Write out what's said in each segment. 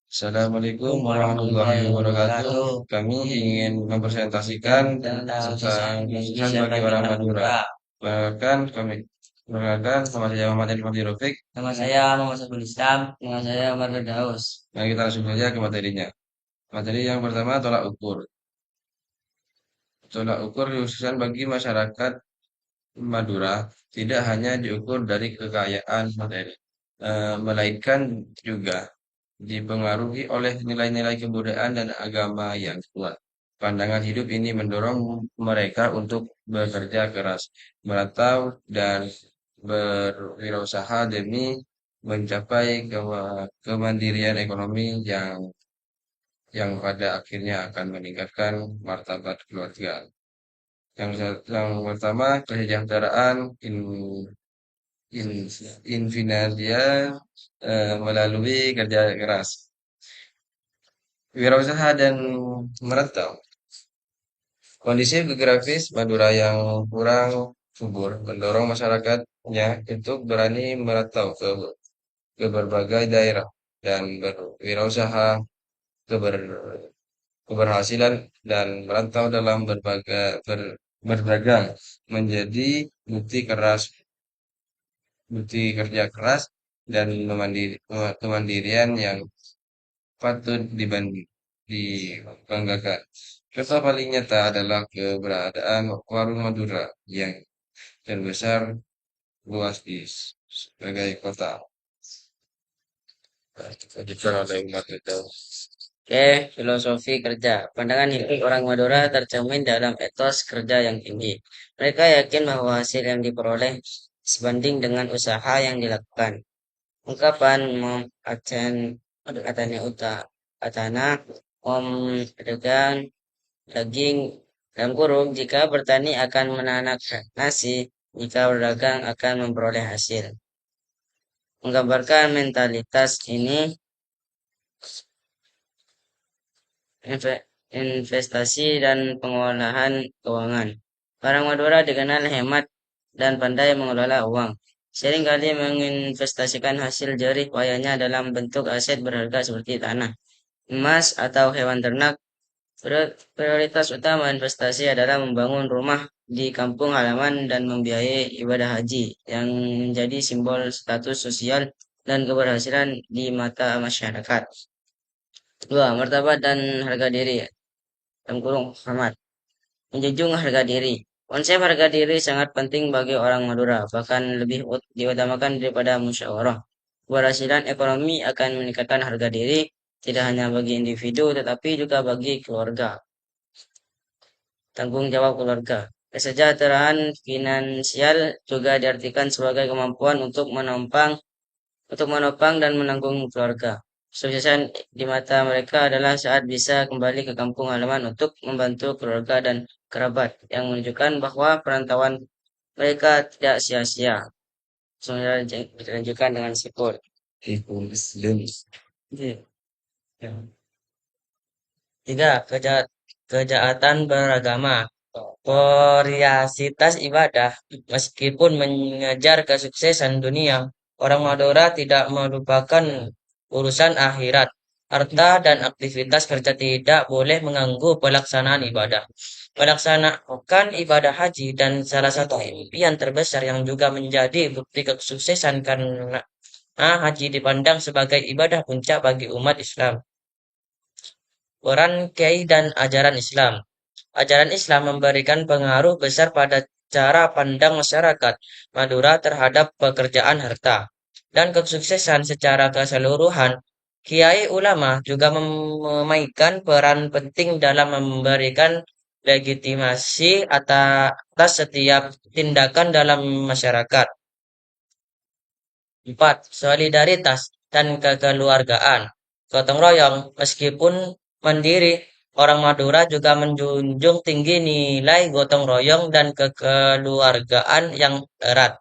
Assalamualaikum Assalamualaikum warahmatullahi warahmatullahi wabarakatuh. wabarakatuh. Kami ingin mempresentasikan Tentang tentang sosial khususan Indonesia bagi bagi orang orang Madura. Madura. Perkenalkan, nama saya Muhammad Irfan Rofik. Nama saya Muhammad Saiful Islam. Nama saya Umar Firdaus. Mari kita langsung saja ke materinya. Materi yang pertama, tolak ukur. Tolak ukur khususan bagi masyarakat Madura tidak hanya diukur dari kekayaan materi, melainkan juga dipengaruhi oleh nilai-nilai kebudayaan dan agama yang kuat. Pandangan hidup ini mendorong mereka untuk bekerja keras, merantau, dan berwirausaha demi mencapai kemandirian ekonomi yang pada akhirnya akan meningkatkan martabat keluarga. Yang pertama, kesejahteraan in, Infinandia melalui kerja keras. Wirausaha dan merantau. Kondisi geografis Madura yang kurang subur mendorong masyarakatnya untuk berani merantau ke berbagai daerah dan berwirausaha keberhasilan dan merantau dalam berdagang menjadi bukti kerja keras dan kemandirian yang patut dibanggakan. Contoh paling nyata adalah keberadaan warung Madura yang terbesar luas di sebagai kota. Dilanjutkan oleh umat itu. Oke, filosofi kerja. Pandangan hidup orang Madura tercermin dalam etos kerja yang tinggi. Mereka yakin bahwa hasil yang diperoleh sebanding dengan usaha yang dilakukan. Ungkapan mom acen atane uta atana om adegan daging dalam kurung jika bertani akan menanak nasi, jika berdagang akan memperoleh hasil. Menggambarkan mentalitas ini, investasi dan pengolahan keuangan. Orang Madura dikenal hemat dan pandai mengelola uang. Seringkali menginvestasikan hasil jerih payahnya dalam bentuk aset berharga seperti tanah, emas, atau hewan ternak. Prioritas utama investasi adalah membangun rumah di kampung halaman dan membiayai ibadah haji yang menjadi simbol status sosial dan keberhasilan di mata masyarakat. Dua, martabat dan harga diri. Dalam kurung hormat. Menjunjung harga diri. Konsep harga diri sangat penting bagi orang Madura, bahkan lebih diutamakan daripada musyawarah. Keberhasilan ekonomi akan meningkatkan harga diri tidak hanya bagi individu tetapi juga bagi keluarga. Tanggung jawab keluarga. Kesejahteraan finansial juga diartikan sebagai kemampuan untuk menopang dan menanggung keluarga. Kesuksesan di mata mereka adalah saat bisa kembali ke kampung halaman untuk membantu keluarga dan kerabat, yang menunjukkan bahwa perantauan mereka tidak sia-sia. Sebenarnya dilanjutkan dengan sipur. Tiga, kejahatan beragama. Variasitas ibadah, meskipun mengejar kesuksesan dunia, orang Madura tidak melupakan urusan akhirat. Harta dan aktivitas kerja tidak boleh mengganggu pelaksanaan ibadah. Melaksanakan ibadah haji dan salah satu impian terbesar yang juga menjadi bukti kesuksesan karena haji dipandang sebagai ibadah puncak bagi umat Islam. Peran Kiai dan ajaran Islam. Ajaran Islam memberikan pengaruh besar pada cara pandang masyarakat Madura terhadap pekerjaan harta dan kesuksesan secara keseluruhan. Kiai ulama juga memainkan peran penting dalam memberikan legitimasi atas setiap tindakan dalam masyarakat. 4. Solidaritas dan kekeluargaan. Gotong royong, meskipun mandiri, orang Madura juga menjunjung tinggi nilai gotong royong dan kekeluargaan yang erat.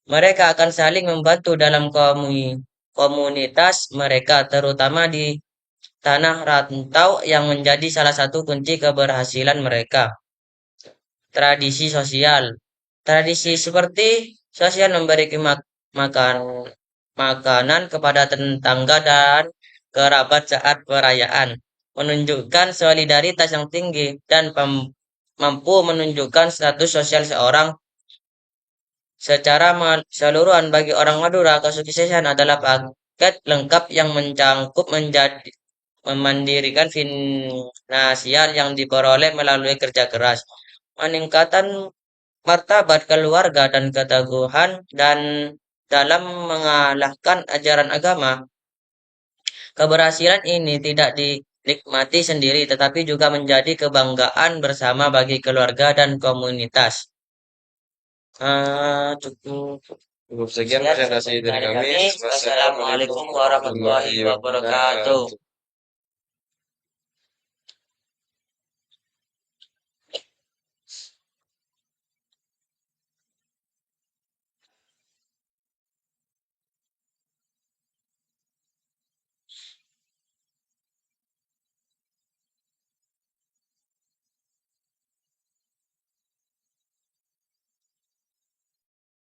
Mereka akan saling membantu dalam komunitas mereka, terutama di tanah rantau yang menjadi salah satu kunci keberhasilan mereka. Tradisi sosial. Tradisi seperti sosial memberi makan makanan kepada tetangga dan kerabat saat perayaan, menunjukkan solidaritas yang tinggi dan mampu menunjukkan status sosial seorang secara keseluruhan. Bagi orang Madura, kesuksesan adalah paket lengkap yang mencangkup menjadi memandirikan finansial yang diperoleh melalui kerja keras, meningkatan martabat keluarga dan keteguhan dan dalam mengalahkan ajaran agama. Keberhasilan ini tidak dinikmati sendiri, tetapi juga menjadi kebanggaan bersama bagi keluarga dan komunitas. Cukup Cukup sekian sekian presentasi dari dari kami. kami. Wassalamualaikum Wassalamualaikum warahmatullahi warahmatullahi wabarakatuh. wabarakatuh.